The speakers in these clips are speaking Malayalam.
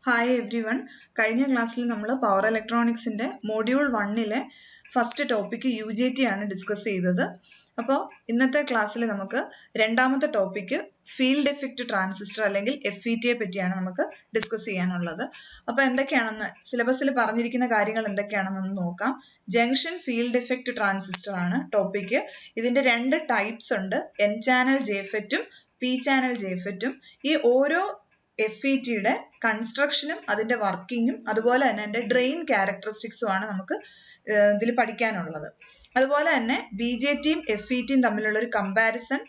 Hi every one. കഴിഞ്ഞ ക്ലാസ്സിൽ നമ്മൾ പവർ ഇലക്ട്രോണിക്സിൻ്റെ മൊഡ്യൂൾ 1-ലെ ഫസ്റ്റ് ടോപ്പിക്ക് UJT ആണ് ഡിസ്കസ് ചെയ്തത്. അപ്പോൾ ഇന്നത്തെ ക്ലാസ്സിൽ നമുക്ക് രണ്ടാമത്തെ ടോപ്പിക്ക് ഫീൽഡ് എഫക്റ്റ് ട്രാൻസിസ്റ്റർ അല്ലെങ്കിൽ FET പറ്റിയാണ് നമുക്ക് ഡിസ്കസ് ചെയ്യാനുള്ളത്. അപ്പോൾ എന്തൊക്കെയാണെന്ന് സിലബസിൽ പറഞ്ഞിരിക്കുന്ന കാര്യങ്ങൾ എന്തൊക്കെയാണെന്ന് നോക്കാം. ജംഗ്ഷൻ ഫീൽഡ് എഫക്റ്റ് ട്രാൻസിസ്റ്റർ ആണ് ടോപ്പിക്ക്. ഇതിൻ്റെ രണ്ട് ടൈപ്സ് ഉണ്ട്, N ചാനൽ JFET-ഉം P ചാനൽ JFET-ഉം. ഈ ഓരോ FET-യുടെ കൺസ്ട്രക്ഷനും അതിൻ്റെ വർക്കിങ്ങും അതുപോലെ തന്നെ അതിൻ്റെ ഡ്രെയിൻ ക്യാരക്ടറിസ്റ്റിക്സും ആണ് നമുക്ക് ഇതിൽ പഠിക്കാനുള്ളത്. അതുപോലെ തന്നെ BJTയും FET-യും തമ്മിലുള്ള ഒരു comparison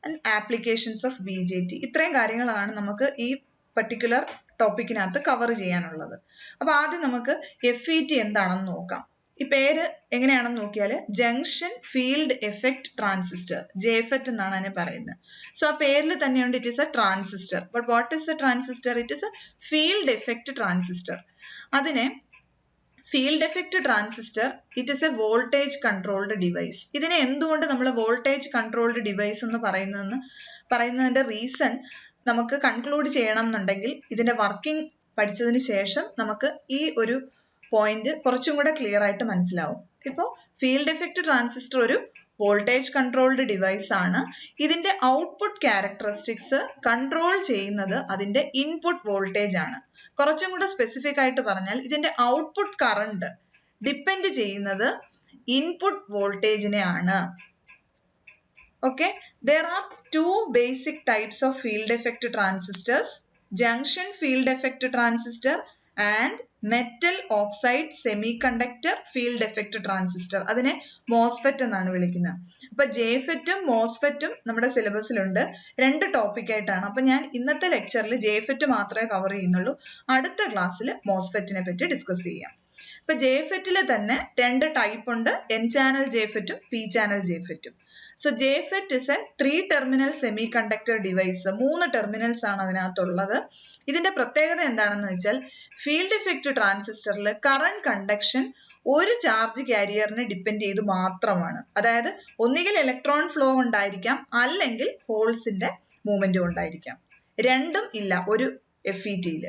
and applications of BJT. ഇത്രയും കാര്യങ്ങളാണ് നമുക്ക് ഈ പർട്ടിക്കുലർ ടോപ്പിക്കിനകത്ത് കവർ ചെയ്യാനുള്ളത്. അപ്പോൾ ആദ്യം നമുക്ക് FET എന്താണെന്ന് നോക്കാം. ഈ പേര് എങ്ങനെയാണെന്ന് നോക്കിയാൽ junction field effect transistor, JFET എന്നാണ് അതിനെ പറയുന്നത്. സോ ആ പേരിൽ തന്നെയുണ്ട്, it is a transistor. But what is a transistor? It is a field effect transistor. അതിനെ field effect transistor it is a voltage controlled device. ഇതിനെ എന്തുകൊണ്ട് നമ്മൾ വോൾട്ടേജ് കൺട്രോൾഡ് ഡിവൈസ് എന്ന് പറയുന്നതിന്റെ റീസൺ നമുക്ക് കൺക്ലൂഡ് ചെയ്യണം എന്നുണ്ടെങ്കിൽ ഇതിന്റെ വർക്കിംഗ് പഠിച്ചതിന് ശേഷം നമുക്ക് ഈ ഒരു പോയിന്റ് കുറച്ചും കൂടെ ക്ലിയർ ആയിട്ട് മനസ്സിലാവും. ഇപ്പോൾ ഫീൽഡ് എഫക്റ്റ് ട്രാൻസിസ്റ്റർ ഒരു വോൾട്ടേജ് കൺട്രോൾഡ് ഡിവൈസ് ആണ്. ഇതിന്റെ ഔട്ട്പുട്ട് ക്യാരക്ടറിസ്റ്റിക്സ് കൺട്രോൾ ചെയ്യുന്നത് അതിന്റെ ഇൻപുട്ട് വോൾട്ടേജ് ആണ്. കുറച്ചും കൂടെ സ്പെസിഫിക് ആയിട്ട് പറഞ്ഞാൽ ഇതിന്റെ ഔട്ട്പുട്ട് കറണ്ട് ഡിപ്പെൻഡ് ചെയ്യുന്നത് ഇൻപുട്ട് വോൾട്ടേജിനെ ആണ്. Okay, there are two basic types of field effect transistors, junction field effect transistor and metal oxide semiconductor field effect transistor. അതിനെ MOSFET എന്നാണ് വിളിക്കുന്നത്. അപ്പൊ JFET-ഉം MOSFET-ഉം നമ്മുടെ സിലബസിലുണ്ട്. രണ്ട് ടോപ്പിക് ആയിട്ടാണ്. അപ്പൊ ഞാൻ ഇന്നത്തെ ലെക്ചറിൽ JFET മാത്രമേ കവർ ചെയ്യുന്നുള്ളൂ. അടുത്ത ക്ലാസ്സിൽ MOSFET-നെ പറ്റി ഡിസ്കസ് ചെയ്യാം. ഇപ്പൊ JFET-ൽ തന്നെ രണ്ട് ടൈപ്പ് ഉണ്ട്, N ചാനൽ JFET-ഉം P ചാനൽ JFET-ഉം. So JFET is a 3-terminal semiconductor device. 3 terminals ആണ് അതിനകത്തുള്ളത്. ഇതിന്റെ പ്രത്യേകത എന്താണെന്ന് വെച്ചാൽ ഫീൽഡ് എഫക്റ്റ് ട്രാൻസിസ്റ്ററിൽ കറണ്ട് കണ്ടക്ഷൻ ഒരു ചാർജ് കാരിയറിനെ ഡിപ്പെൻഡ് ചെയ്ത് മാത്രമാണ്. അതായത് ഒന്നുകിൽ ഇലക്ട്രോൺ ഫ്ലോ ഉണ്ടായിരിക്കാം, അല്ലെങ്കിൽ ഹോൾസിന്റെ മൂവ്മെന്റ് ഉണ്ടായിരിക്കാം. രണ്ടും ഇല്ല ഒരു FET-യിൽ,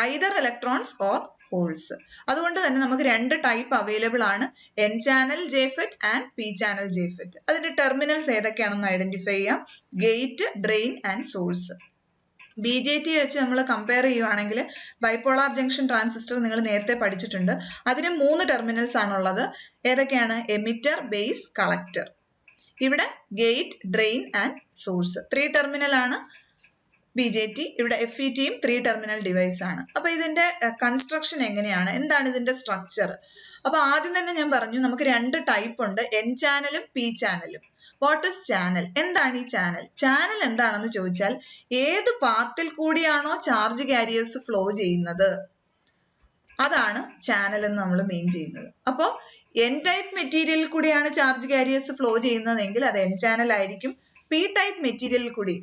ഐദർ ഇലക്ട്രോൺസ് ഓർ ഹോൾസ്. അതുകൊണ്ട് തന്നെ നമുക്ക് രണ്ട് ടൈപ്പ് അവൈലബിൾ ആണ്, N channel JFET and P channel JFET. അതിന്റെ ടെർമിനൽസ് ഏതൊക്കെയാണെന്ന് ഐഡന്റിഫൈ ചെയ്യാം. Gate, drain and source. BJT വെച്ച് നമ്മൾ കമ്പയർ ചെയ്യുവാണെങ്കിൽ ബൈപോളാർ ജംഗ്ഷൻ ട്രാൻസിസ്റ്റർ നിങ്ങൾ നേരത്തെ പഠിച്ചിട്ടുണ്ട്. അതിന് 3 ടെർമിനൽസ് ആണുള്ളത്. ഏതൊക്കെയാണ്? Emitter, base, collector. ഇവിടെ gate, drain and source. 3 terminal ആണ് BJT. ഇവിടെ FET-യും 3-terminal ഡിവൈസ് ആണ്. അപ്പൊ ഇതിന്റെ കൺസ്ട്രക്ഷൻ എങ്ങനെയാണ്, എന്താണ് ഇതിന്റെ സ്ട്രക്ചർ? അപ്പൊ ആദ്യം തന്നെ ഞാൻ പറഞ്ഞു നമുക്ക് രണ്ട് ടൈപ്പ് ഉണ്ട്, N ചാനലും P ചാനലും. What is channel? എന്താണ് ഈ ചാനൽ? ചാനൽ എന്താണെന്ന് ചോദിച്ചാൽ ഏത് പാത്തിൽ കൂടിയാണോ ചാർജ് കാരിയേഴ്സ് ഫ്ലോ ചെയ്യുന്നത് അതാണ് ചാനൽ എന്ന് നമ്മൾ മെയിൻ ചെയ്യുന്നത്. അപ്പോൾ N ടൈപ്പ് മെറ്റീരിയലിൽ കൂടിയാണ് ചാർജ് കാരിയേഴ്സ് ഫ്ലോ ചെയ്യുന്നതെങ്കിൽ അത് N ചാനൽ ആയിരിക്കും. P ടൈപ്പ് മെറ്റീരിയലിൽ കൂടി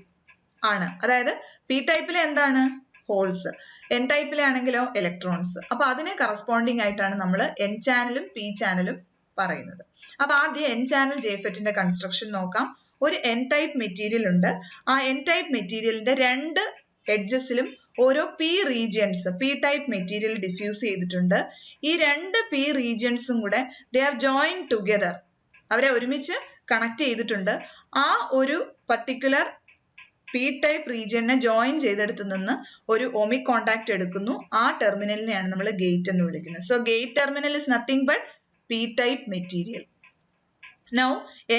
ആണ്, അതായത് P ടൈപ്പിലെ എന്താണ്? ഹോൾസ്. N ടൈപ്പിലെ ആണെങ്കിലോ ഇലക്ട്രോൺസ്. അപ്പൊ അതിനെ കറസ്പോണ്ടിങ് ആയിട്ടാണ് നമ്മൾ N ചാനലും P ചാനലും പറയുന്നത്. അപ്പൊ ആദ്യം N ചാനൽ JFET-ന്റെ കൺസ്ട്രക്ഷൻ നോക്കാം. ഒരു N ടൈപ്പ് മെറ്റീരിയൽ ഉണ്ട്. ആ N ടൈപ്പ് മെറ്റീരിയലിന്റെ രണ്ട് എഡ്ജസിലും ഓരോ P regions P type material diffuse ചെയ്തിട്ടുണ്ട്. ഈ രണ്ട് P റീജിയൻസും കൂടെ ദേ ആർ ജോയിൻ ടുഗദർ, അവരെ ഒരുമിച്ച് കണക്ട് ചെയ്തിട്ടുണ്ട്. ആ ഒരു പർട്ടിക്കുലർ P ടൈപ്പ് റീജിയനെ ജോയിൻ ചെയ്തെടുത്ത് നിന്ന് ഒരു ഓമിക് കോണ്ടാക്ട് എടുക്കുന്നു. ആ ടെർമിനലിനെയാണ് നമ്മൾ ഗേറ്റ് എന്ന് വിളിക്കുന്നത്. So gate terminal is nothing but P type material. Now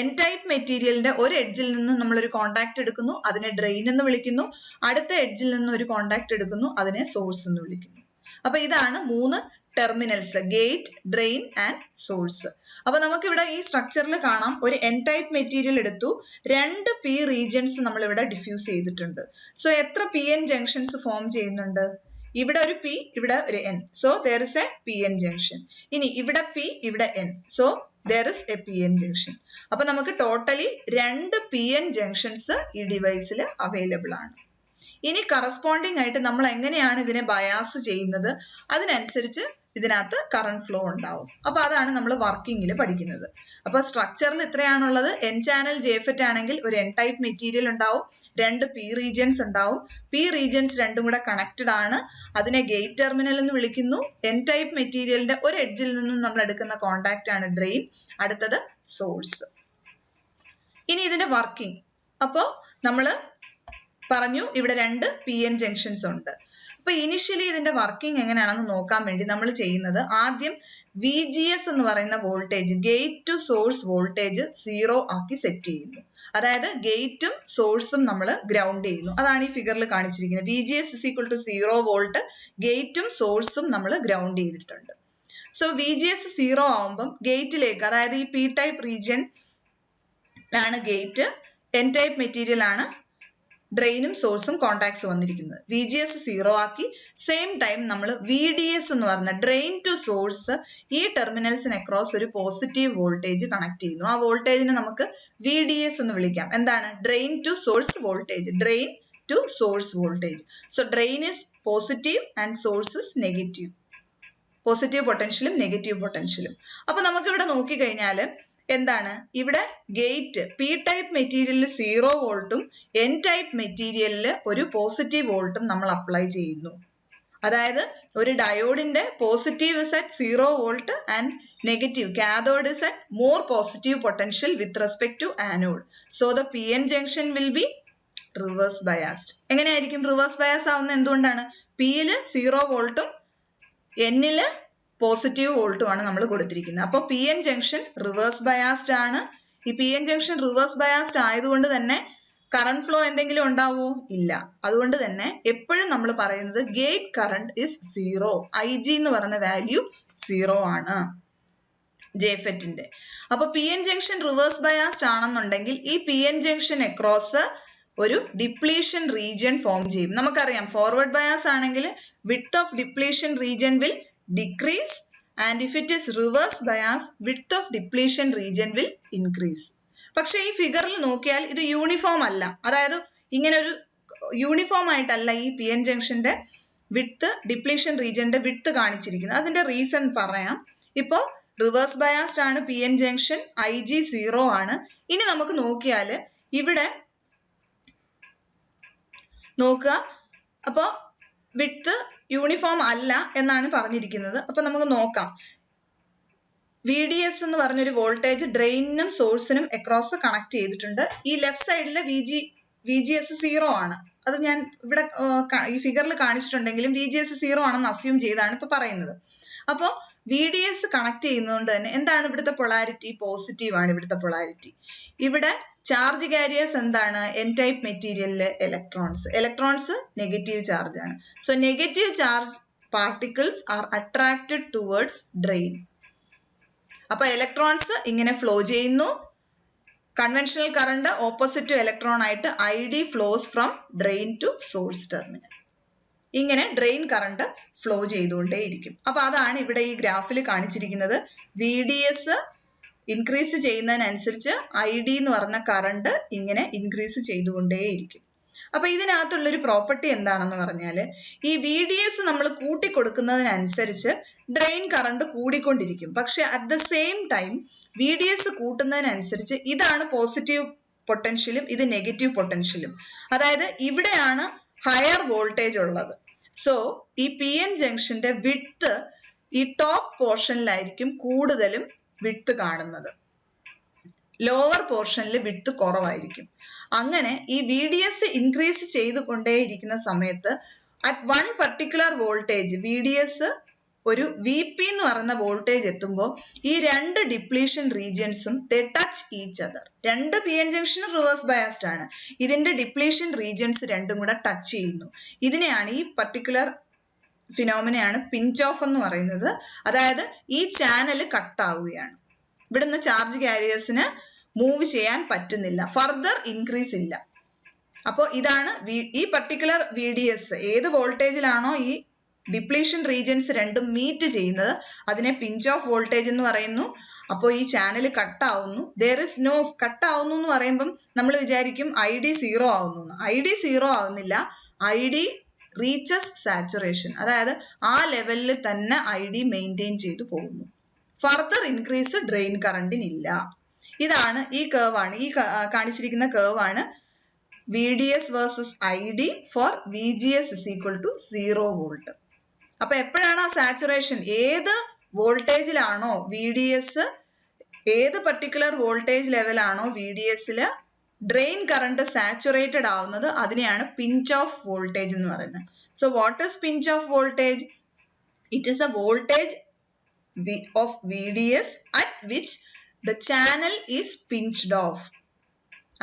N type മെറ്റീരിയലിന്റെ ഒരു എഡ്ജിൽ നിന്ന് നമ്മൾ ഒരു കോണ്ടാക്ട് എടുക്കുന്നു, അതിനെ ഡ്രെയിൻ എന്ന് വിളിക്കുന്നു. അടുത്ത എഡ്ജിൽ നിന്ന് ഒരു കോണ്ടാക്ട് എടുക്കുന്നു, അതിനെ സോഴ്സ് എന്ന് വിളിക്കുന്നു. അപ്പൊ ഇതാണ് 3 terminals, gate, drain and source. അപ്പൊ നമുക്ക് ഇവിടെ ഈ സ്ട്രക്ചറിൽ കാണാം, ഒരു N ടൈപ്പ് മെറ്റീരിയൽ എടുത്തു, രണ്ട് P റീജിയൻസ് നമ്മൾ ഇവിടെ ഡിഫ്യൂസ് ചെയ്തിട്ടുണ്ട്. സോ എത്ര PN ജംഗ്ഷൻസ് ഫോം ചെയ്യുന്നുണ്ട്? ഇവിടെ ഒരു P, ഇവിടെ ഒരു N. So there is a PN junction. ഇനി ഇവിടെ P, ഇവിടെ N. So there is a PN junction. അപ്പൊ നമുക്ക് ടോട്ടലി 2 PN ജംഗ്ഷൻസ് ഈ ഡിവൈസിൽ അവൈലബിൾ ആണ്. ഇനി കറസ്പോണ്ടിങ് ആയിട്ട് നമ്മൾ എങ്ങനെയാണ് ഇതിനെ ബയാസ് ചെയ്യുന്നത് അതിനനുസരിച്ച് ഇതിനകത്ത് കറണ്ട് ഫ്ലോ ഉണ്ടാവും. അപ്പൊ അതാണ് നമ്മൾ വർക്കിംഗിൽ പഠിക്കുന്നത്. അപ്പൊ സ്ട്രക്ചറിൽ ഇത്രയാണുള്ളത്. എൻ ചാനൽ ജെഫെറ്റ് ആണെങ്കിൽ ഒരു എൻ ടൈപ്പ് മെറ്റീരിയൽ ഉണ്ടാവും, രണ്ട് പി റീജിയൻസ് ഉണ്ടാവും. പി റീജിയൻസ് രണ്ടും കൂടെ കണക്റ്റഡ് ആണ്. അതിനെ ഗേറ്റ് ടെർമിനൽ എന്ന് വിളിക്കുന്നു. എൻ ടൈപ്പ് മെറ്റീരിയലിന്റെ ഒരു എഡ്ജിൽ നിന്നും നമ്മൾ എടുക്കുന്ന കോണ്ടാക്ട് ആണ് ഡ്രെയിൻ, അടുത്തത് സോഴ്സ്. ഇനി ഇതിന്റെ വർക്കിംഗ്. അപ്പോ നമ്മൾ പറഞ്ഞു ഇവിടെ രണ്ട് പി എൻ ജംഗ്ഷൻസ് ഉണ്ട്. അപ്പൊ ഇനിഷ്യലി ഇതിന്റെ വർക്കിംഗ് എങ്ങനെയാണെന്ന് നോക്കാൻ വേണ്ടി നമ്മൾ ചെയ്യുന്നത് ആദ്യം VGS എന്ന് പറയുന്ന voltage, gate to source voltage 0 ആക്കി സെറ്റ് ചെയ്യുന്നു. അതായത് ഗേറ്റും സോഴ്സും നമ്മൾ ഗ്രൗണ്ട് ചെയ്യുന്നു. അതാണ് ഈ ഫിഗറിൽ കാണിച്ചിരിക്കുന്നത്. VGS = 0 വോൾട്ട്, ഗേറ്റും സോഴ്സും നമ്മൾ ഗ്രൗണ്ട് ചെയ്തിട്ടുണ്ട്. സോ VGS 0 ആവുമ്പം ഗേറ്റിലേക്ക്, അതായത് ഈ പി ടൈപ്പ് റീജിയൻ ആണ് ഗേറ്റ്, എൻ ടൈപ്പ് മെറ്റീരിയൽ ആണ് ഡ്രെയിനും സോഴ്സും കോണ്ടാക്ട്സ് വന്നിരിക്കുന്നത്. VGS 0 ആക്കി. സെയിം ടൈം നമ്മൾ VDS എന്ന് പറഞ്ഞ ഡ്രെയിൻ ടു സോഴ്സ്, ഈ ടെർമിനൽസിന് അക്രോസ് ഒരു പോസിറ്റീവ് വോൾട്ടേജ് കണക്ട് ചെയ്യുന്നു. ആ വോൾട്ടേജിനെ നമുക്ക് VDS എന്ന് വിളിക്കാം. എന്താണ്? Drain to source voltage, drain to source voltage. So drain is positive and source is negative. Positive പൊട്ടൻഷ്യലും നെഗറ്റീവ് പൊട്ടൻഷ്യലും. അപ്പൊ നമുക്ക് ഇവിടെ നോക്കിക്കഴിഞ്ഞാൽ എന്താണ്, ഇവിടെ ഗേറ്റ് പി ടൈപ്പ് മെറ്റീരിയലിൽ 0 വോൾട്ടും എൻ ടൈപ്പ് മെറ്റീരിയലിൽ ഒരു പോസിറ്റീവ് വോൾട്ടും നമ്മൾ അപ്ലൈ ചെയ്യുന്നു. അതായത് ഒരു ഡയോഡിന്റെ positive is at 0 volt and negative cathode is at more positive potential with respect to anode. So the PN junction will be reverse biased. എങ്ങനെയായിരിക്കും റിവേഴ്സ് ബയാസ് ആവുന്നത്? എന്തുകൊണ്ടാണ്? പിയില് 0 വോൾട്ടും എന്നില് പോസിറ്റീവ് വോൾട്ടും ആണ് നമ്മൾ കൊടുത്തിരിക്കുന്നത്. അപ്പോൾ P N junction reverse biased ആണ്. ഈ P N junction reverse biased ആയതുകൊണ്ട് തന്നെ കറണ്ട് ഫ്ലോ എന്തെങ്കിലും ഉണ്ടാവോ? ഇല്ല. അതുകൊണ്ട് തന്നെ എപ്പോഴും നമ്മൾ പറയുന്നത് ഗേറ്റ് കറണ്ട് ഇസ് 0. IG എന്ന് പറയുന്ന വാല്യൂ 0 ആണ് ജെഫെറ്റിന്റെ. അപ്പൊ P N junction reverse biased ആണെന്നുണ്ടെങ്കിൽ ഈ പി എൻ ജംഗ്ഷൻ അക്രോസ് ഒരു ഡിപ്ലീഷൻ റീജിയൻ ഫോം ചെയ്യും. നമുക്കറിയാം ഫോർവേഡ് ബയാസ് ആണെങ്കിൽ width of depletion region will decrease, and if it is reverse bias, width of depletion region will increase. പക്ഷെ ഈ ഫിഗറിൽ നോക്കിയാൽ ഇത് യൂണിഫോം അല്ല. അതായത് ഇങ്ങനെ ഒരു യൂണിഫോം ആയിട്ടല്ല ഈ പി എൻ ജംഗ്ഷന്റെ വിഡ്ത്ത്, ഡിപ്ലീഷൻ റീജിയന്റെ വിഡ്ത്ത് കാണിച്ചിരിക്കുന്നത്. അതിന്റെ റീസൺ പറയാം. ഇപ്പോ റിവേഴ്സ് ബയാസ്ഡ് ആണ് പി എൻ ജംഗ്ഷൻ, IG 0 ആണ്. ഇനി നമുക്ക് നോക്കിയാൽ ഇവിടെ നോക്കുക. അപ്പോ വിഡ്ത്ത് യൂണിഫോം അല്ല എന്നാണ് പറഞ്ഞിരിക്കുന്നത്. അപ്പൊ നമുക്ക് നോക്കാം. VDS എന്ന് പറഞ്ഞൊരു വോൾട്ടേജ് ഡ്രെയിനിനും സോഴ്സിനും അക്രോസ് കണക്ട് ചെയ്തിട്ടുണ്ട്. ഈ ലെഫ്റ്റ് സൈഡിലെ VGS 0 ആണ്. അത് ഞാൻ ഇവിടെ ഈ ഫിഗറിൽ കാണിച്ചിട്ടുണ്ടെങ്കിലും VGS 0 ആണെന്ന് അസ്യൂം ചെയ്താണ് ഇപ്പൊ പറയുന്നത്. അപ്പോൾ VDS കണക്ട് ചെയ്യുന്നതുകൊണ്ട് തന്നെ എന്താണ് ഇവിടുത്തെ പൊളാരിറ്റി? പോസിറ്റീവ് ആണ് ഇവിടുത്തെ പൊളാരിറ്റി. ഇവിടെ ചാർജ് കാരിയേഴ്സ് എന്താണ്? എൻ ടൈപ്പ് മെറ്റീരിയലിലെ ഇലക്ട്രോൺസ് നെഗറ്റീവ് ചാർജ് ആണ്. So negative charge particles are attracted towards drain. അപ്പൊ ഇലക്ട്രോൺസ് ഇങ്ങനെ ഫ്ലോ ചെയ്യുന്നു. Conventional current opposite to electron ആയിട്ട് ID flows from drain to source terminal. ഇങ്ങനെ ഡ്രെയിൻ കറണ്ട് ഫ്ലോ ചെയ്തുകൊണ്ടേയിരിക്കും. അപ്പൊ അതാണ് ഇവിടെ ഈ ഗ്രാഫിൽ കാണിച്ചിരിക്കുന്നത്. VDS ഇൻക്രീസ് ചെയ്യുന്നതിനനുസരിച്ച് ID എന്ന് പറഞ്ഞ കറണ്ട് ഇങ്ങനെ ഇൻക്രീസ് ചെയ്തുകൊണ്ടേയിരിക്കും. അപ്പൊ ഇതിനകത്തുള്ളൊരു പ്രോപ്പർട്ടി എന്താണെന്ന് പറഞ്ഞാൽ ഈ VDS നമ്മൾ കൂട്ടിക്കൊടുക്കുന്നതിനനുസരിച്ച് ഡ്രെയിൻ കറണ്ട് കൂടിക്കൊണ്ടിരിക്കും. പക്ഷെ at the same time VDS കൂട്ടുന്നതിനനുസരിച്ച് ഇതാണ് പോസിറ്റീവ് പൊട്ടൻഷ്യലും ഇത് നെഗറ്റീവ് പൊട്ടൻഷ്യലും. അതായത് ഇവിടെയാണ് ഹയർ വോൾട്ടേജ് ഉള്ളത്. സോ ഈ പി എൻ ജംഗ്ഷന്റെ വിഡ്ത്ത് ഈ ടോപ്പ് പോർഷനിലായിരിക്കും കൂടുതലും വിഡ്ത്ത് കാണുന്നത്. ലോവർ പോർഷനിൽ വിഡ്ത്ത് കുറവായിരിക്കും. അങ്ങനെ ഈ VDS ഇൻക്രീസ് ചെയ്തുകൊണ്ടേയിരിക്കുന്ന സമയത്ത് at one particular voltage VDS ഒരു VP എന്ന് പറയുന്ന വോൾട്ടേജ് എത്തുമ്പോൾ ഈ രണ്ട് ഡിപ്ലീഷൻ റീജിയൻസും ദേ ടച്ച് ഈച്ച് അതർ. രണ്ട് പി എൻ ജംഗ്ഷനും റിവേഴ്സ് ബയാസ്ഡ് ആണ്. ഇതിന്റെ ഡിപ്ലീഷൻ റീജിയൻസ് രണ്ടും കൂടെ ടച്ച് ചെയ്യുന്നു. ഇതിനെയാണ് ഈ പർട്ടിക്കുലർ ഫിനോമിനയാണ് പിഞ്ച് ഓഫ് എന്ന് പറയുന്നത്. അതായത് ഈ ചാനൽ കട്ടാവുകയാണ്. ഇവിടുന്ന് ചാർജ് കാരിയേഴ്സിന് മൂവ് ചെയ്യാൻ പറ്റുന്നില്ല, ഫർദർ ഇൻക്രീസ് ഇല്ല. അപ്പോൾ ഇതാണ് ഈ പർട്ടിക്കുലർ VDS ഏത് വോൾട്ടേജിലാണോ ഈ ഡിപ്ലീഷൻ റീജിയൻസ് രണ്ടും മീറ്റ് ചെയ്യുന്നത് അതിനെ പിഞ്ച് ഓഫ് വോൾട്ടേജ് എന്ന് പറയുന്നു. അപ്പോൾ ഈ ചാനൽ കട്ടാവുന്നു. ദർ ഇസ് നോ കട്ടാവുന്നു എന്ന് പറയുമ്പം നമ്മൾ വിചാരിക്കും ID 0 ആവുന്നു. ID 0 ആവുന്നില്ല. ID reaches saturation. അതായത് ആ ലെവലിൽ തന്നെ ID മെയിൻറ്റെയിൻ ചെയ്തു പോകുന്നു. ഫർദർ ഇൻക്രീസ് ഡ്രെയിൻ കറണ്ടിനില്ല. ഇതാണ് ഈ കേർവാണ്, ഈ കാണിച്ചിരിക്കുന്ന കേർവാണ് VDS versus ID for VGS is equal to 0 volt. അപ്പൊ എപ്പോഴാണ് ആ സാച്ചുറേഷൻ, ഏത് വോൾട്ടേജിലാണോ VDS, ഏത് പർട്ടിക്കുലർ വോൾട്ടേജ് ലെവലാണോ VDSൽ ഡ്രെയിൻ കറണ്ട് സാച്ചുറേറ്റഡ് ആവുന്നത്, അതിനെയാണ് പിഞ്ച് ഓഫ് വോൾട്ടേജ് എന്ന് പറയുന്നത്. So what is pinch off voltage? It is a voltage of VDS at which the channel is pinched off.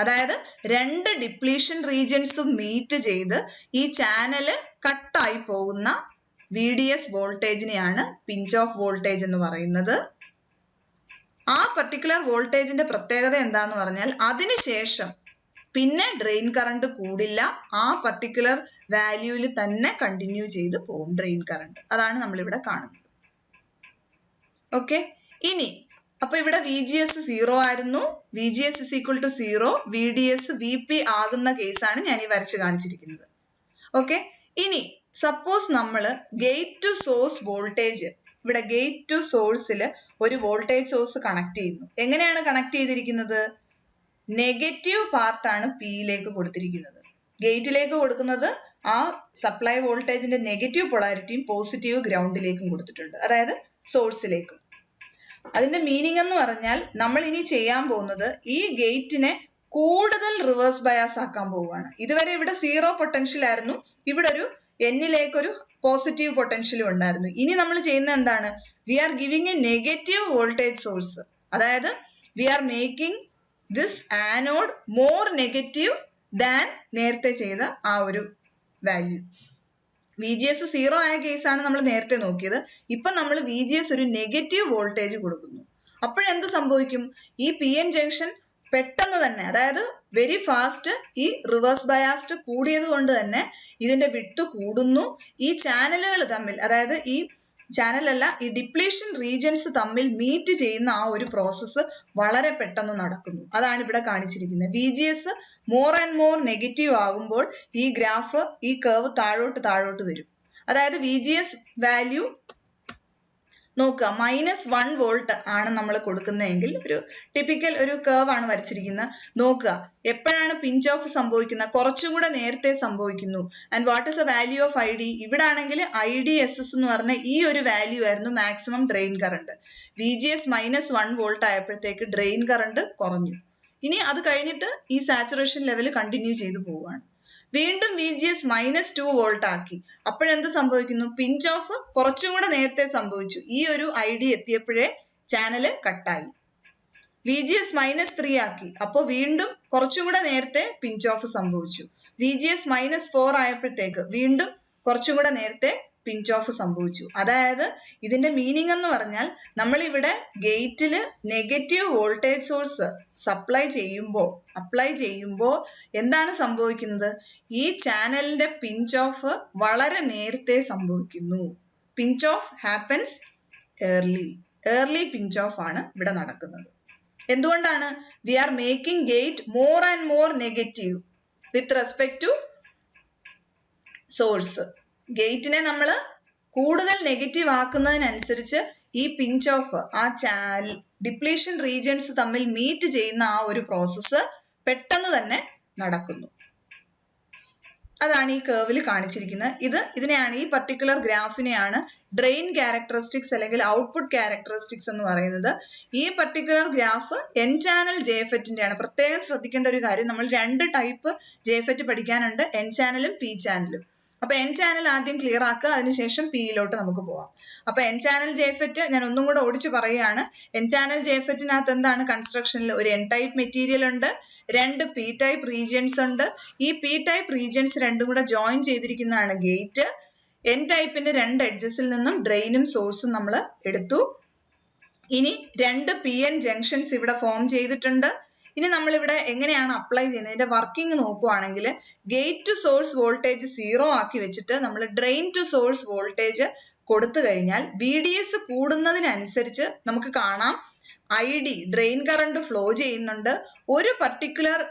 അതായത് രണ്ട് ഡിപ്ലീഷൻ റീജിയൻസും മീറ്റ് ചെയ്ത് ഈ ചാനല് കട്ടായി പോകുന്ന VDS വോൾട്ടേജിനെയാണ് പിഞ്ച് ഓഫ് വോൾട്ടേജ് എന്ന് പറയുന്നത്. ആ പർട്ടിക്കുലർ വോൾട്ടേജിന്റെ പ്രത്യേകത എന്താന്ന് പറഞ്ഞാൽ അതിനുശേഷം പിന്നെ ഡ്രെയിൻ കറണ്ട് കൂടില്ല, ആ പർട്ടിക്കുലർ വാല്യൂവിൽ തന്നെ കണ്ടിന്യൂ ചെയ്ത് പോകും ഡ്രെയിൻ കറണ്ട്. അതാണ് നമ്മളിവിടെ കാണുന്നത്. ഓക്കെ, ഇനി അപ്പൊ ഇവിടെ VGS 0 ആയിരുന്നു, VGS is equal to 0, VDS VP ആകുന്ന കേസാണ് ഞാൻ ഈ വരച്ച് കാണിച്ചിരിക്കുന്നത്. ഓക്കെ, ഇനി സപ്പോസ് നമ്മൾ ഗേറ്റ് ടു സോഴ്സ് വോൾട്ടേജ്, ഇവിടെ ഗേറ്റ് ടു സോഴ്സിൽ ഒരു വോൾട്ടേജ് സോഴ്സ് കണക്ട് ചെയ്യുന്നു. എങ്ങനെയാണ് കണക്ട് ചെയ്തിരിക്കുന്നത്? നെഗറ്റീവ് പാർട്ടാണ് Pയിലേക്ക് കൊടുത്തിരിക്കുന്നത്. ഗേറ്റിലേക്ക് കൊടുക്കുന്നത് ആ സപ്ലൈ വോൾട്ടേജിന്റെ നെഗറ്റീവ് പൊളാരിറ്റിയും പോസിറ്റീവ് ഗ്രൗണ്ടിലേക്കും കൊടുത്തിട്ടുണ്ട്, അതായത് സോഴ്സിലേക്കും. അതിന്റെ മീനിങ് എന്ന് പറഞ്ഞാൽ നമ്മൾ ഇനി ചെയ്യാൻ പോകുന്നത് ഈ ഗേറ്റിനെ കൂടുതൽ റിവേഴ്സ് ബയാസ് ആക്കാൻ പോവുകയാണ്. ഇതുവരെ ഇവിടെ 0 പൊട്ടൻഷ്യൽ ആയിരുന്നു, ഇവിടെ ഒരു Nലേക്ക് ഒരു പോസിറ്റീവ് പൊട്ടൻഷ്യലും ഉണ്ടായിരുന്നു. ഇനി നമ്മൾ ചെയ്യുന്നത് എന്താണ്? We are giving a negative voltage source, അതായത് we are making this anode more negative than നേരത്തെ ചെയ്ത ആ ഒരു വാല്യൂ. VGS 0 ആയ കേസാണ് നമ്മൾ നേരത്തെ നോക്കിയത്. ഇപ്പൊ നമ്മൾ VGS ഒരു നെഗറ്റീവ് വോൾട്ടേജ് കൊടുക്കുന്നു. അപ്പോഴെന്ത് സംഭവിക്കും? ഈ PN ജംഗ്ഷൻ പെട്ടെന്ന് തന്നെ, അതായത് വെരി ഫാസ്റ്റ്, ഈ റിവേഴ്സ് ബയാസ്ഡ് കൂടിയത് കൊണ്ട് തന്നെ ഇതിന്റെ വിഡ്ത് കൂടുന്നു. ഈ ചാനലുകൾ തമ്മിൽ, അതായത് ഈ ചാനലല്ല, ഈ ഡിപ്ലീഷൻ റീജിയൻസ് തമ്മിൽ മീറ്റ് ചെയ്യുന്ന ആ ഒരു പ്രോസസ്സ് വളരെ പെട്ടെന്ന് നടക്കുന്നു. അതാണ് ഇവിടെ കാണിച്ചിരിക്കുന്നത്. VGS more and more negative ആകുമ്പോൾ ഈ ഗ്രാഫ്, ഈ കർവ് താഴോട്ട് വരും. അതായത് VGS വാല്യൂ നോക്കുക, -1 വോൾട്ട് ആണ് നമ്മൾ കൊടുക്കുന്നതെങ്കിൽ, ഒരു ടിപ്പിക്കൽ ഒരു കർവ് ആണ് വരച്ചിരിക്കുന്നത്. നോക്കുക എപ്പോഴാണ് പിഞ്ച് ഓഫ് സംഭവിക്കുന്നത്? കുറച്ചും കൂടെ നേരത്തെ സംഭവിക്കുന്നു. And what is A value of ID? ഇവിടെ ആണെങ്കിൽ IDSS എന്ന് പറഞ്ഞ ഈ ഒരു വാല്യൂ ആയിരുന്നു maximum drain current. VGS -1 volt ആയപ്പോഴത്തേക്ക് ഡ്രെയിൻ കറണ്ട് കുറഞ്ഞു. ഇനി അത് കഴിഞ്ഞിട്ട് ഈ സാച്ചുറേഷൻ ലെവൽ കണ്ടിന്യൂ ചെയ്തു പോവുകയാണ്. വീണ്ടും VGS -2 വോൾട്ട് ആക്കി. അപ്പോഴെന്ത് സംഭവിക്കുന്നു? പിഞ്ച് ഓഫ് കുറച്ചും കൂടെ നേരത്തെ സംഭവിച്ചു. ഈ ഒരു ID എത്തിയപ്പോഴേ ചാനല് കട്ടായി. VGS -3 ആക്കി. അപ്പോൾ വീണ്ടും കുറച്ചും കൂടെ നേരത്തെ പിഞ്ച് ഓഫ് സംഭവിച്ചു. VGS -4 ആയപ്പോഴത്തേക്ക് വീണ്ടും കുറച്ചും കൂടെ നേരത്തെ പിഞ്ച് ഓഫ് സംഭവിച്ചു. അതായത് ഇതിന്റെ മീനിങ് എന്ന് പറഞ്ഞാൽ നമ്മൾ ഇവിടെ ഗേറ്റിൽ നെഗറ്റീവ് വോൾട്ടേജ് സോഴ്സ് അപ്ലൈ ചെയ്യുമ്പോൾ എന്താണ് സംഭവിക്കുന്നത്? ഈ ചാനലിന്റെ പിഞ്ച് ഓഫ് വളരെ നേരത്തെ സംഭവിക്കുന്നു. Pinch off happens early pinch off ആണ് ഇവിടെ നടക്കുന്നത്. എന്തുകൊണ്ടാണ്? We are making gate more and more negative with respect to source. ഗേറ്റിനെ നമ്മൾ കൂടുതൽ നെഗറ്റീവ് ആക്കുന്നതിനനുസരിച്ച് ഈ പിഞ്ച് ഓഫ്, ആ ഡിപ്ലീഷൻ റീജിയൻസ് തമ്മിൽ മീറ്റ് ചെയ്യുന്ന ആ ഒരു പ്രോസസ്സ് പെട്ടെന്ന് തന്നെ നടക്കുന്നു. അതാണ് ഈ കർവിൽ കാണിച്ചിരിക്കുന്നത്. ഇതിനെയാണ്, ഈ പർട്ടിക്കുലർ ഗ്രാഫിനെയാണ് ഡ്രെയിൻ ക്യാരക്ടറിസ്റ്റിക്സ് അല്ലെങ്കിൽ ഔട്ട്പുട്ട് ക്യാരക്ടറിസ്റ്റിക്സ് എന്ന് പറയുന്നത്. ഈ particular graph N channel JFET ആണ്. പ്രത്യേകം ശ്രദ്ധിക്കേണ്ട ഒരു കാര്യം, നമ്മൾ 2 ടൈപ്പ് JFET പഠിക്കാനുണ്ട്, N ചാനലും P ചാനലും. അപ്പൊ N ചാനൽ ആദ്യം ക്ലിയർ ആക്കുക, അതിനുശേഷം Pയിലോട്ട് നമുക്ക് പോവാം. അപ്പൊ N ചാനൽ JFET ഞാൻ ഒന്നും കൂടെ ഓടിച്ചു പറയുകയാണ്. N ചാനൽ JFETനകത്ത് എന്താണ്? കൺസ്ട്രക്ഷനിൽ ഒരു N ടൈപ്പ് മെറ്റീരിയൽ ഉണ്ട്, 2 P ടൈപ്പ് റീജിയൻസ് ഉണ്ട്. ഈ P ടൈപ്പ് റീജിയൻസ് രണ്ടും കൂടെ ജോയിൻ ചെയ്തിരിക്കുന്നതാണ് ഗേറ്റ്. N ടൈപ്പിന്റെ 2 എഡ്ജസിൽ നിന്നും ഡ്രെയിനും സോഴ്സും നമ്മൾ എടുത്തു. ഇനി 2 PN ജംഗ്ഷൻസ് ഇവിടെ ഫോം ചെയ്തിട്ടുണ്ട്. ഇനി നമ്മൾ ഇവിടെ എങ്ങനെയാണ് അപ്ലൈ ചെയ്യുന്നത്? ഇതിന്റെ വർക്കിംഗ് നോക്കുവാണെങ്കിൽ ഗേറ്റ് ടു സോഴ്സ് വോൾട്ടേജ് 0 ആക്കി വെച്ചിട്ട് നമ്മൾ ഡ്രെയിൻ ടു സോഴ്സ് വോൾട്ടേജ് കൊടുത്തു കഴിഞ്ഞാൽ VDS കൂടുന്നതിനനുസരിച്ച് നമുക്ക് കാണാം ID ഡ്രെയിൻ കറണ്ട് ഫ്ലോ ചെയ്യുന്നുണ്ട്. ഒരു പർട്ടിക്കുലർ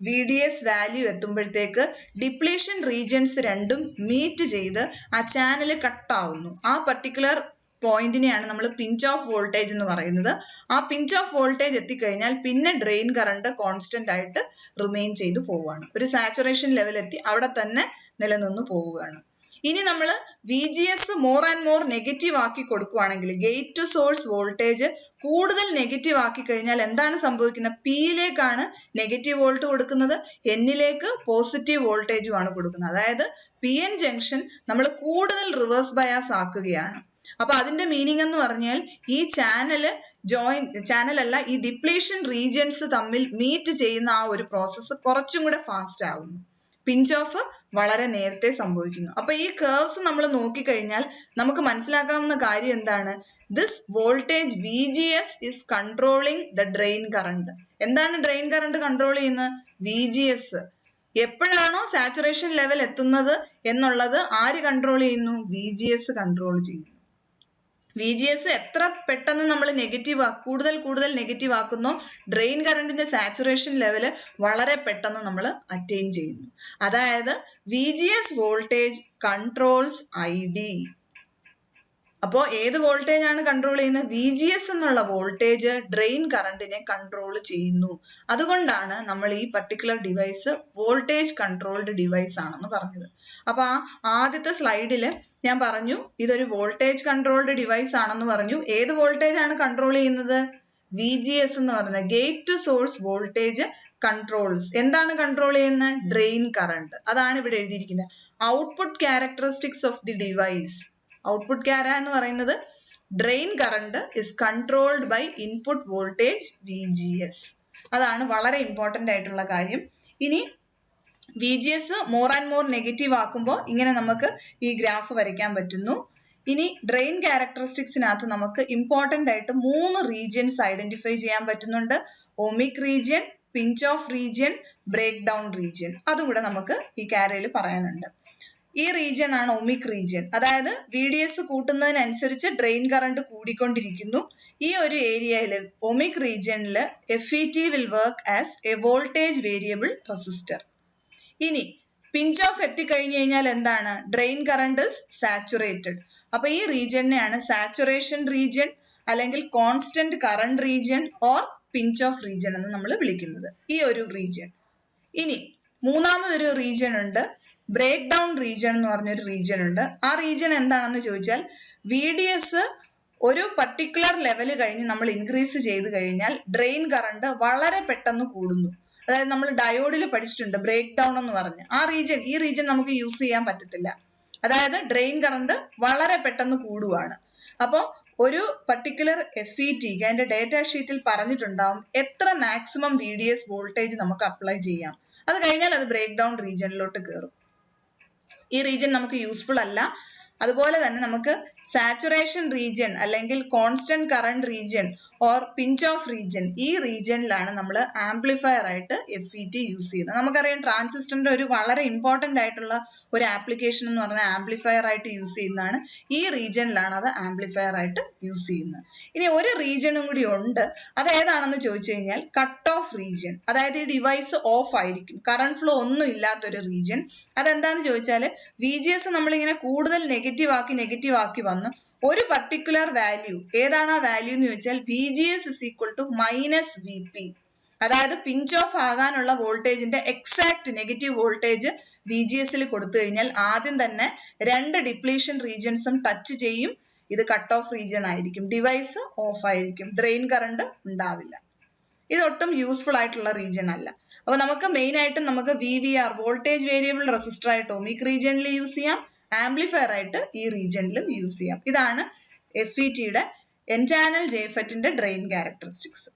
VDS വാല്യൂ എത്തുമ്പോഴത്തേക്ക് ഡിപ്ലീഷൻ റീജിയൻസ് രണ്ടും മീറ്റ് ചെയ്ത് ആ ചാനൽ കട്ട് ആവുന്നു. ആ പർട്ടിക്കുലർ പോയിന്റിനെയാണ് നമ്മൾ പിഞ്ച് ഓഫ് വോൾട്ടേജ് എന്ന് പറയുന്നത്. ആ പിഞ്ച് ഓഫ് വോൾട്ടേജ് എത്തിക്കഴിഞ്ഞാൽ പിന്നെ ഡ്രെയിൻ കറണ്ട് കോൺസ്റ്റന്റ് ആയിട്ട് റിമെയിൻ ചെയ്തു പോവുകയാണ്. ഒരു സാച്ചുറേഷൻ ലെവൽ എത്തി അവിടെ തന്നെ നിലനിന്ന് പോവുകയാണ്. ഇനി നമ്മൾ VGS more and more negative ആക്കി കൊടുക്കുകയാണെങ്കിൽ, ഗേറ്റ് ടു സോഴ്സ് വോൾട്ടേജ് കൂടുതൽ നെഗറ്റീവ് ആക്കി കഴിഞ്ഞാൽ എന്താണ് സംഭവിക്കുന്നത്? Pയിലേക്കാണ് നെഗറ്റീവ് വോൾട്ട് കൊടുക്കുന്നത്, Nയിലേക്ക് പോസിറ്റീവ് വോൾട്ടേജും ആണ് കൊടുക്കുന്നത്. അതായത് PN ജംഗ്ഷൻ നമ്മൾ കൂടുതൽ റിവേഴ്സ് ബയാസ് ആക്കുകയാണ്. അപ്പൊ അതിന്റെ മീനിങ് എന്ന് പറഞ്ഞാൽ ഈ ചാനൽ അല്ല, ഈ ഡിപ്ലീഷൻ റീജിയൻസ് തമ്മിൽ മീറ്റ് ചെയ്യുന്ന ആ ഒരു പ്രോസസ്സ് കുറച്ചും കൂടെ ഫാസ്റ്റ് ആവുന്നു. പിഞ്ച് ഓഫ് വളരെ നേരത്തെ സംഭവിക്കുന്നു. അപ്പൊ ഈ കർവ്സ് നമ്മൾ നോക്കിക്കഴിഞ്ഞാൽ നമുക്ക് മനസ്സിലാക്കാവുന്ന കാര്യം എന്താണ്? This voltage VGS is controlling the drain current. എന്താണ് ഡ്രെയിൻ കറണ്ട് കൺട്രോൾ ചെയ്യുന്നത്? VGS. എപ്പോഴാണോ സാച്ചുറേഷൻ ലെവൽ എത്തുന്നത് എന്നുള്ളത് ആര് കൺട്രോൾ ചെയ്യുന്നു? VGS കൺട്രോൾ ചെയ്യുന്നു. VGS എത്ര പെട്ടെന്ന് നമ്മൾ കൂടുതൽ നെഗറ്റീവ് ആക്കുന്നോ ഡ്രെയിൻ കറണ്ടിന്റെ സാച്ചുറേഷൻ ലെവൽ വളരെ പെട്ടെന്ന് നമ്മൾ അറ്റൈൻ ചെയ്യുന്നു. അതായത് VGS വോൾട്ടേജ് കൺട്രോൾസ് ID. അപ്പോ ഏത് വോൾട്ടേജ് ആണ് കൺട്രോൾ ചെയ്യുന്നത്? VGS എന്നുള്ള വോൾട്ടേജ് ഡ്രെയിൻ കറണ്ടിനെ കൺട്രോൾ ചെയ്യുന്നു. അതുകൊണ്ടാണ് നമ്മൾ ഈ particular device voltage controlled device ആണെന്ന് പറഞ്ഞത്. അപ്പൊ ആദ്യത്തെ സ്ലൈഡിൽ ഞാൻ പറഞ്ഞു ഇതൊരു വോൾട്ടേജ് കൺട്രോൾഡ് ഡിവൈസ് ആണെന്ന് പറഞ്ഞു. ഏത് വോൾട്ടേജ് ആണ് കൺട്രോൾ ചെയ്യുന്നത്? VGS എന്ന് പറയുന്നത് gate to source voltage controls. എന്താണ് കൺട്രോൾ ചെയ്യുന്നത്? Drain current. അതാണ് ഇവിടെ എഴുതിയിരിക്കുന്നത്. Output characteristics of the device. Output ക്യാര എന്ന് പറയുന്നത് drain current is controlled by input voltage VGS. അതാണ് വളരെ ഇമ്പോർട്ടന്റ് ആയിട്ടുള്ള കാര്യം. ഇനി VGS more and more negative ആക്കുമ്പോൾ ഇങ്ങനെ നമുക്ക് ഈ ഗ്രാഫ് വരയ്ക്കാൻ പറ്റുന്നു. ഇനി ഡ്രെയിൻ ക്യാരക്ടറിസ്റ്റിക്സിനകത്ത് നമുക്ക് ഇമ്പോർട്ടന്റ് ആയിട്ട് 3 റീജിയൻസ് ഐഡന്റിഫൈ ചെയ്യാൻ പറ്റുന്നുണ്ട്. Ohmic region, pinch off region, break down region. അതും കൂടെ നമുക്ക് ഈ ക്യാരയിൽ പറയാനുണ്ട്. ഈ റീജിയൻ ആണ് ഒമിക് റീജിയൻ. അതായത് VDS കൂട്ടുന്നതിനനുസരിച്ച് ഡ്രെയിൻ കറണ്ട് കൂടിക്കൊണ്ടിരിക്കുന്നു. ഈ ഒരു ഏരിയയിൽ ഒമിക് റീജിയനിൽ FET will work as a voltage variable resistor. ഇനി പിഞ്ച് ഓഫ് എത്തിക്കഴിഞ്ഞു കഴിഞ്ഞാൽ എന്താണ്? Drain current saturated. അപ്പൊ ഈ റീജിയനെയാണ് സാച്ചുറേഷൻ റീജിയൻ അല്ലെങ്കിൽ constant current region or pinch off region എന്ന് നമ്മൾ വിളിക്കുന്നത്, ഈ ഒരു റീജിയൻ. ഇനി മൂന്നാമതൊരു റീജിയൻ ഉണ്ട്, ബ്രേക്ക് ഡൗൺ റീജിയൻ എന്ന് പറഞ്ഞൊരു റീജിയൻ ഉണ്ട്. ആ റീജിയൻ എന്താണെന്ന് ചോദിച്ചാൽ VDS ഒരു പർട്ടിക്കുലർ ലെവൽ കഴിഞ്ഞ് നമ്മൾ ഇൻക്രീസ് ചെയ്ത് കഴിഞ്ഞാൽ ഡ്രെയിൻ കറണ്ട് വളരെ പെട്ടെന്ന് കൂടുന്നു. അതായത് നമ്മൾ ഡയോഡിൽ പഠിച്ചിട്ടുണ്ട് ബ്രേക്ക് ഡൗൺ എന്ന് പറഞ്ഞ്. ഈ റീജിയൻ നമുക്ക് യൂസ് ചെയ്യാൻ പറ്റത്തില്ല. അതായത് ഡ്രെയിൻ കറണ്ട് വളരെ പെട്ടെന്ന് കൂടുവാണ്. അപ്പോൾ ഒരു പർട്ടിക്കുലർ FET അതിന്റെ ഡേറ്റ ഷീറ്റിൽ പറഞ്ഞിട്ടുണ്ടാവും എത്ര മാക്സിമം VDS വോൾട്ടേജ് നമുക്ക് അപ്ലൈ ചെയ്യാം. അത് കഴിഞ്ഞാൽ അത് ബ്രേക്ക് ഡൗൺ റീജിയനിലോട്ട് കയറും. ഈ റീജിയൻ നമുക്ക് യൂസ്ഫുൾ അല്ല. അതുപോലെ തന്നെ നമുക്ക് സാച്ചുറേഷൻ റീജിയൻ അല്ലെങ്കിൽ constant current region or pinch off region, ഈ റീജിയനിലാണ് നമ്മൾ ആംപ്ലിഫയർ ആയിട്ട് FET യൂസ് ചെയ്യുന്നത്. നമുക്കറിയാം ട്രാൻസിസ്റ്ററിന്റെ ഒരു വളരെ ഇമ്പോർട്ടന്റ് ആയിട്ടുള്ള ഒരു ആപ്ലിക്കേഷൻ എന്ന് പറഞ്ഞാൽ ആംപ്ലിഫയർ ആയിട്ട് യൂസ് ചെയ്യുന്നതാണ്. ഈ റീജിയനിലാണ് അത് ആംപ്ലിഫയർ ആയിട്ട് യൂസ് ചെയ്യുന്നത്. ഇനി ഒരു റീജിയനും കൂടി ഉണ്ട്. അത് ഏതാണെന്ന് ചോദിച്ചു കഴിഞ്ഞാൽ കട്ട് ഓഫ് റീജിയൻ. അതായത് ഈ ഡിവൈസ് ഓഫ് ആയിരിക്കും, കറണ്ട് ഫ്ലോ ഒന്നും ഇല്ലാത്തൊരു റീജിയൻ. അതെന്താന്ന് ചോദിച്ചാൽ VGS നമ്മളിങ്ങനെ കൂടുതൽ നെഗറ്റീവ് ആക്കി വന്ന് ഒരു പർട്ടിക്കുലർ വാല്യൂ, ഏതാണ് ആ വാല്യൂ എന്ന് ചോദിച്ചാൽ VGS is equal to -VP. അതായത് പിഞ്ച് ഓഫ് ആകാനുള്ള വോൾട്ടേജിന്റെ എക്സാക്ട് നെഗറ്റീവ് വോൾട്ടേജ് VGS കൊടുത്തു കഴിഞ്ഞാൽ ആദ്യം തന്നെ 2 ഡിപ്ലീഷൻ റീജിയൻസും ടച്ച് ചെയ്യും. ഇത് കട്ട് ഓഫ് റീജിയൻ ആയിരിക്കും, ഡിവൈസ് ഓഫ് ആയിരിക്കും, ഡ്രെയിൻ കറണ്ട് ഉണ്ടാവില്ല. ഇതൊട്ടും യൂസ്ഫുൾ ആയിട്ടുള്ള റീജിയൻ അല്ല. അപ്പൊ നമുക്ക് മെയിൻ ആയിട്ടും നമുക്ക് VVR വോൾട്ടേജ് വേരിയബിൾ റെസിസ്റ്റർ ആയിട്ട് ഒമിക് റീജിയനിൽ യൂസ് ചെയ്യാം, ആംപ്ലിഫയർ ആയിട്ട് ഈ റീജിയനിലും യൂസ് ചെയ്യാം. ഇതാണ് FETയുടെ N ചാനൽ JFETന്റെ ഡ്രെയിൻ ക്യാരക്ടറിസ്റ്റിക്സ്.